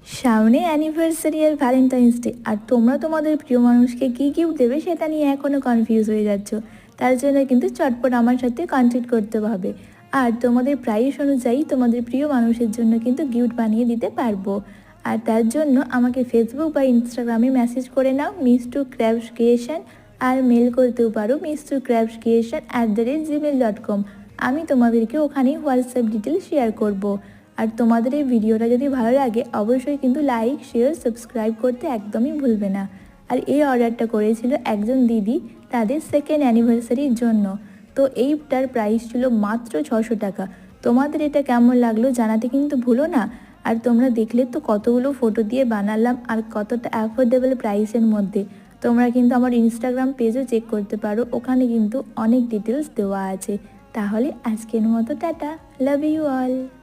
সামনে অ্যানিভার্সারি আর Valentine's day, আর তোমরা তোমাদের প্রিয় মানুষকে কী গিফট দেবে সেটা নিয়ে এখনও কনফিউজ হয়ে যাচ্ছ। তার জন্য কিন্তু চটপট আমার সাথে কন্ট্যাক্ট করতে হবে। আর তোমাদের প্রাইস অনুযায়ী তোমাদের প্রিয় মানুষের জন্য কিন্তু গিফট বানিয়ে দিতে পারবো। আর তার জন্য আমাকে ফেসবুক বা ইনস্টাগ্রামে মেসেজ করে নাও মিষ্টু ক্র্যাবস ক্রিয়েশন, আর মেল করতেও পারো mistocrabscreation@gmail.com। আমি তোমাদেরকে ওখানেই হোয়াটসঅ্যাপ ডিটেলস শেয়ার করব। আর তোমাদের এই ভিডিওটা যদি ভালো লাগে অবশ্যই কিন্তু লাইক, শেয়ার, সাবস্ক্রাইব করতে একদমই ভুলবে না। আর এই অর্ডারটা করেছিল একজন দিদি তাদের সেকেন্ড অ্যানিভার্সারির জন্য। তো এইটার প্রাইস ছিল মাত্র 600 টাকা। তোমাদের এটা কেমন লাগলো জানাতে কিন্তু ভুলো না। আর তোমরা দেখলে তো কতগুলো ফটো দিয়ে বানালাম আর কতটা অ্যাফোর্ডেবল প্রাইসের মধ্যে। তোমরা কিন্তু আমার ইনস্টাগ্রাম পেজও চেক করতে পারো, ওখানে কিন্তু অনেক ডিটেলস দেওয়া আছে। তাহলে আজকের মতো টাটা, লাভ ইউ অল।